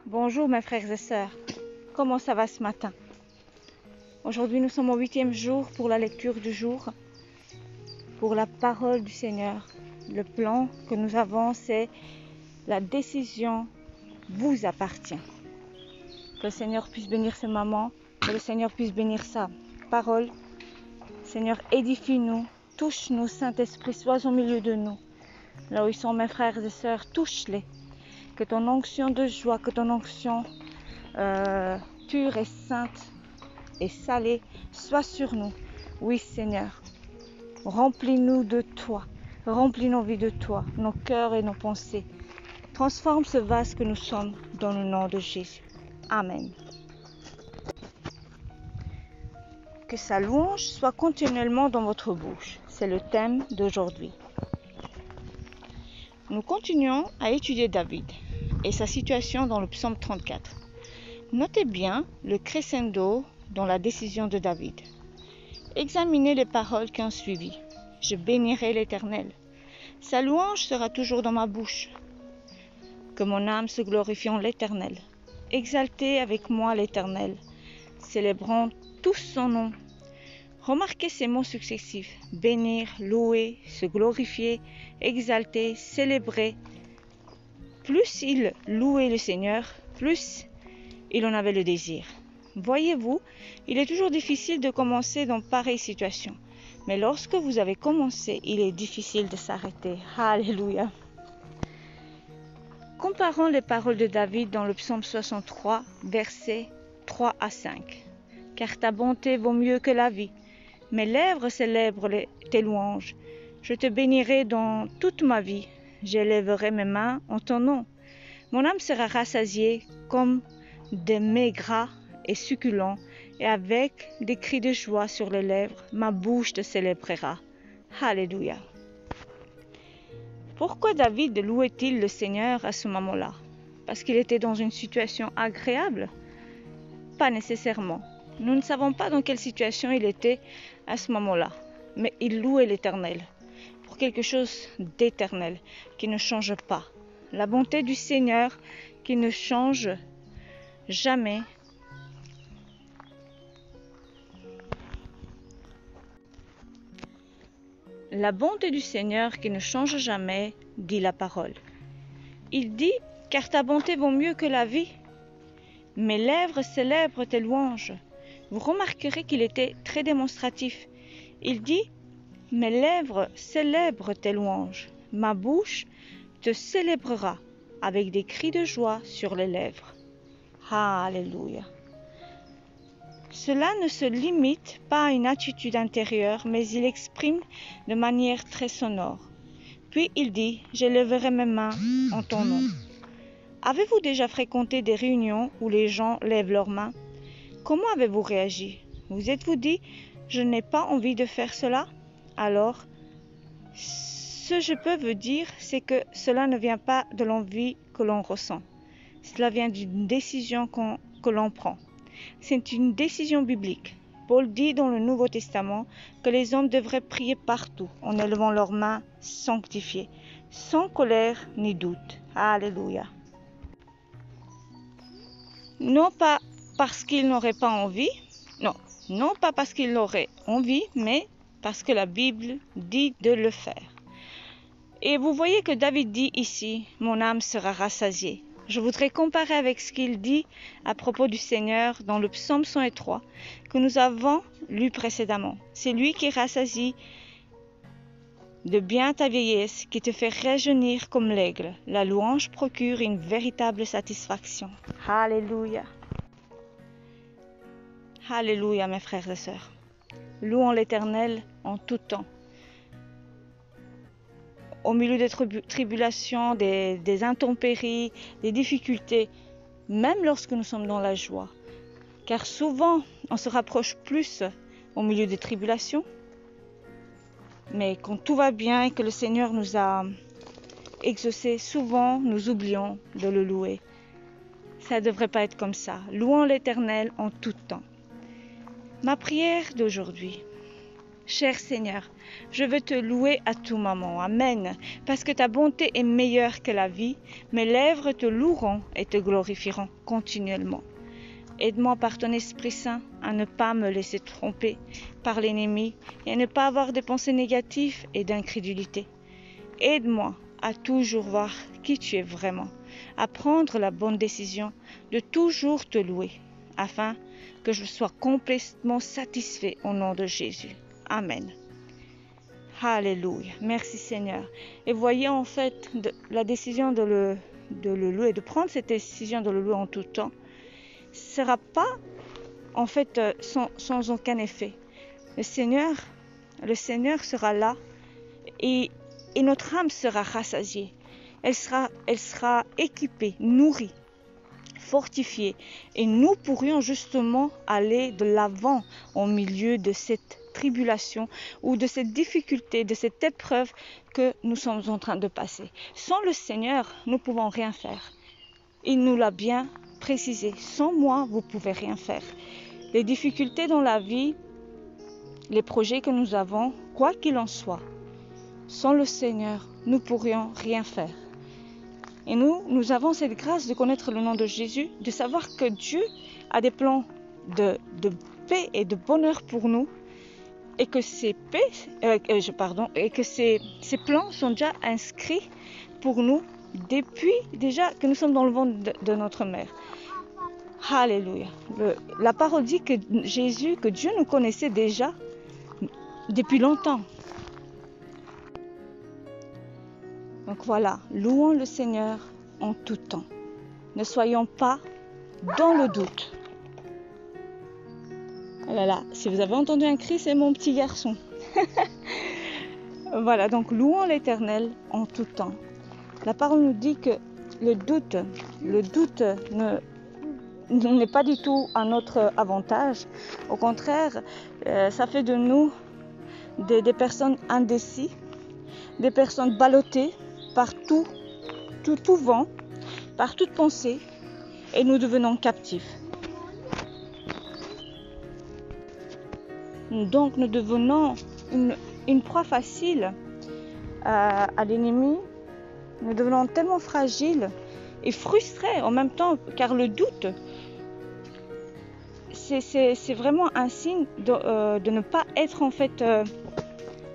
Bonjour mes frères et sœurs, comment ça va ce matin? Aujourd'hui nous sommes au 8e jour pour la lecture du jour, pour la parole du Seigneur. Le plan que nous avons, c'est la décision vous appartient. Que le Seigneur puisse bénir ces mamans, que le Seigneur puisse bénir sa parole. Seigneur, édifie-nous, touche-nous, Saint-Esprit, sois au milieu de nous. Là où ils sont mes frères et sœurs, touche-les. Que ton onction de joie, que ton onction pure et sainte et salée soit sur nous. Oui Seigneur, remplis-nous de toi, remplis nos vies de toi, nos cœurs et nos pensées. Transforme ce vase que nous sommes dans le nom de Jésus. Amen. Que sa louange soit continuellement dans votre bouche. C'est le thème d'aujourd'hui. Nous continuons à étudier David et sa situation dans le psaume 34. Notez bien le crescendo dans la décision de David. Examinez les paroles qui ont suivi. Je bénirai l'Éternel. Sa louange sera toujours dans ma bouche. Que mon âme se glorifie en l'Éternel. Exaltez avec moi l'Éternel. Célébrons tous son nom. Remarquez ces mots successifs. Bénir, louer, se glorifier, exalter, célébrer. Plus il louait le Seigneur, plus il en avait le désir. Voyez-vous, il est toujours difficile de commencer dans pareille situation. Mais lorsque vous avez commencé, il est difficile de s'arrêter. Alléluia. Comparons les paroles de David dans le psaume 63, versets 3 à 5. Car ta bonté vaut mieux que la vie. Mes lèvres célèbrent tes louanges. Je te bénirai dans toute ma vie. J'élèverai mes mains en ton nom. Mon âme sera rassasiée comme des mets gras et succulents, et avec des cris de joie sur les lèvres, ma bouche te célébrera. Alléluia. Pourquoi David louait-il le Seigneur à ce moment-là? Parce qu'il était dans une situation agréable? Pas nécessairement. Nous ne savons pas dans quelle situation il était à ce moment-là, mais il louait l'Éternel pour quelque chose d'éternel qui ne change pas. La bonté du Seigneur qui ne change jamais. La bonté du Seigneur qui ne change jamais, dit la parole. Il dit, car ta bonté vaut mieux que la vie. Mes lèvres célèbrent tes louanges. Vous remarquerez qu'il était très démonstratif. Il dit, mes lèvres célèbrent tes louanges. Ma bouche te célébrera avec des cris de joie sur les lèvres. Alléluia. Cela ne se limite pas à une attitude intérieure, mais il exprime de manière très sonore. Puis il dit, j'élèverai mes mains en ton nom. Avez-vous déjà fréquenté des réunions où les gens lèvent leurs mains? Comment avez-vous réagi? Vous êtes-vous dit, je n'ai pas envie de faire cela? Alors, ce que je peux vous dire, c'est que cela ne vient pas de l'envie que l'on ressent. Cela vient d'une décision que l'on prend. C'est une décision biblique. Paul dit dans le Nouveau Testament que les hommes devraient prier partout en élevant leurs mains sanctifiées, sans colère ni doute. Alléluia. Non pas parce qu'ils n'auraient pas envie, non pas parce qu'ils auraient envie, mais parce que la Bible dit de le faire. Et vous voyez que David dit ici, mon âme sera rassasiée. Je voudrais comparer avec ce qu'il dit à propos du Seigneur dans le psaume 103 que nous avons lu précédemment. C'est lui qui rassasie de bien ta vieillesse, qui te fait rajeunir comme l'aigle. La louange procure une véritable satisfaction. Alléluia. Alléluia mes frères et sœurs. Louons l'Éternel en tout temps. Au milieu des tribulations, des intempéries, des difficultés, même lorsque nous sommes dans la joie. Car souvent, on se rapproche plus au milieu des tribulations. Mais quand tout va bien et que le Seigneur nous a exaucés, souvent nous oublions de le louer. Ça ne devrait pas être comme ça. Louons l'Éternel en tout temps. Ma prière d'aujourd'hui. Cher Seigneur, je veux te louer à tout moment. Amen. Parce que ta bonté est meilleure que la vie, mes lèvres te loueront et te glorifieront continuellement. Aide-moi par ton Esprit Saint à ne pas me laisser tromper par l'ennemi et à ne pas avoir de pensées négatives et d'incrédulité. Aide-moi à toujours voir qui tu es vraiment, à prendre la bonne décision de toujours te louer, afin que je sois complètement satisfait au nom de Jésus. Amen. Alléluia. Merci Seigneur. Et voyez en fait la décision de le louer, de prendre cette décision de le louer en tout temps, ne sera pas en fait sans aucun effet. Le Seigneur sera là et notre âme sera rassasiée. Elle sera équipée, nourrie, fortifiée. Et nous pourrions justement aller de l'avant au milieu de cette tribulation ou de cette difficulté, de cette épreuve que nous sommes en train de passer. Sans le Seigneur, nous ne pouvons rien faire. Il nous l'a bien précisé. Sans moi, vous ne pouvez rien faire. Les difficultés dans la vie, les projets que nous avons, quoi qu'il en soit, sans le Seigneur, nous ne pourrions rien faire. Et nous avons cette grâce de connaître le nom de Jésus, de savoir que Dieu a des plans de paix et de bonheur pour nous, et que ces plans sont déjà inscrits pour nous depuis déjà que nous sommes dans le ventre de notre mère. Alléluia. La parole dit que Dieu nous connaissait déjà depuis longtemps. Donc voilà, louons le Seigneur en tout temps. Ne soyons pas dans le doute. Oh là là, si vous avez entendu un cri, c'est mon petit garçon. Voilà, donc louons l'Éternel en tout temps. La parole nous dit que le doute n'est pas du tout à notre avantage. Au contraire, ça fait de nous des personnes indécises, des personnes ballottées par tout vent, par toute pensée, et nous devenons captifs. Donc nous devenons une proie facile à l'ennemi. Nous devenons tellement fragiles et frustrés en même temps, car le doute, c'est vraiment un signe de ne pas être en fait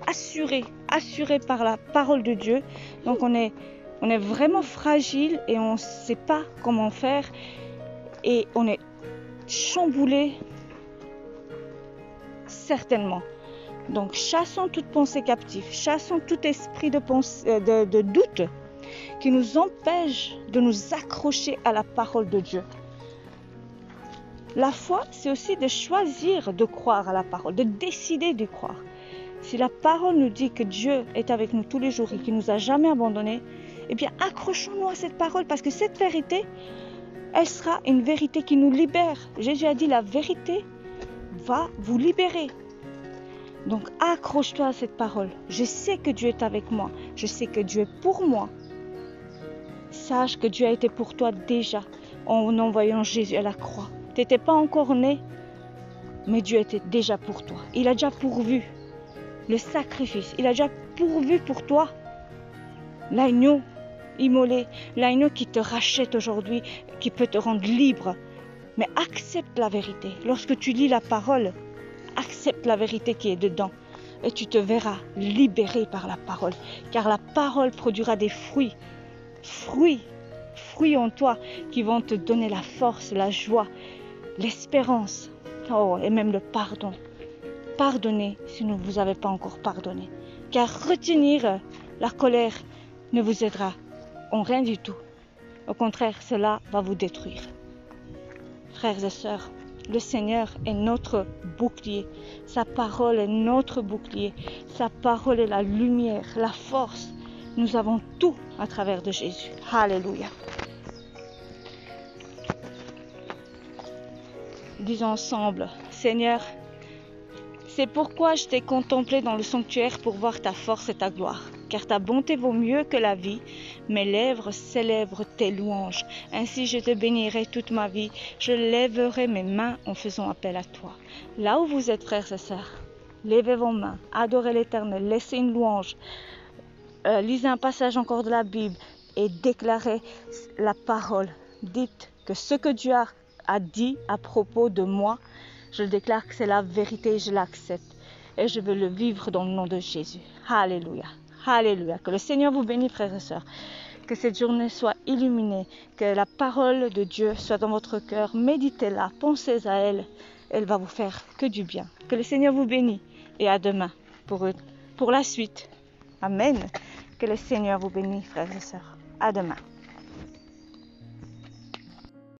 assuré par la parole de Dieu. Donc on est vraiment fragile et on ne sait pas comment faire et on est chamboulé certainement. Donc chassons toute pensée captive, chassons tout esprit de doute qui nous empêche de nous accrocher à la parole de Dieu. La foi, c'est aussi de choisir de croire à la parole, de décider de croire. Si la parole nous dit que Dieu est avec nous tous les jours et qu'il ne nous a jamais abandonnés, eh bien accrochons-nous à cette parole parce que cette vérité, elle sera une vérité qui nous libère. Jésus a dit la vérité va vous libérer. Donc accroche-toi à cette parole. Je sais que Dieu est avec moi. Je sais que Dieu est pour moi. Sache que Dieu a été pour toi déjà en envoyant Jésus à la croix. Tu n'étais pas encore né, mais Dieu était déjà pour toi. Il a déjà pourvu le sacrifice. Il a déjà pourvu pour toi l'agneau immolé, l'agneau qui te rachète aujourd'hui, qui peut te rendre libre. Mais accepte la vérité. Lorsque tu lis la parole, accepte la vérité qui est dedans et tu te verras libéré par la parole. Car la parole produira des fruits en toi qui vont te donner la force, la joie, l'espérance, et même le pardon. Pardonnez si vous ne vous avez pas encore pardonné. Car retenir la colère ne vous aidera en rien du tout. Au contraire, cela va vous détruire. Frères et sœurs, le Seigneur est notre bouclier. Sa parole est notre bouclier. Sa parole est la lumière, la force. Nous avons tout à travers de Jésus. Alléluia. Disons ensemble, Seigneur, c'est pourquoi je t'ai contemplé dans le sanctuaire pour voir ta force et ta gloire. Car ta bonté vaut mieux que la vie. Mes lèvres célèbrent tes louanges. Ainsi je te bénirai toute ma vie. Je lèverai mes mains en faisant appel à toi. Là où vous êtes, frères et sœurs, levez vos mains, adorez l'Éternel, laissez une louange, lisez un passage encore de la Bible et déclarez la parole. Dites que ce que Dieu a dit à propos de moi, je déclare que c'est la vérité et je l'accepte. Et je veux le vivre dans le nom de Jésus. Alléluia. Alléluia. Que le Seigneur vous bénisse, frères et sœurs. Que cette journée soit illuminée. Que la parole de Dieu soit dans votre cœur. Méditez-la, pensez à elle. Elle va vous faire que du bien. Que le Seigneur vous bénisse. Et à demain pour la suite. Amen. Que le Seigneur vous bénisse, frères et sœurs. À demain.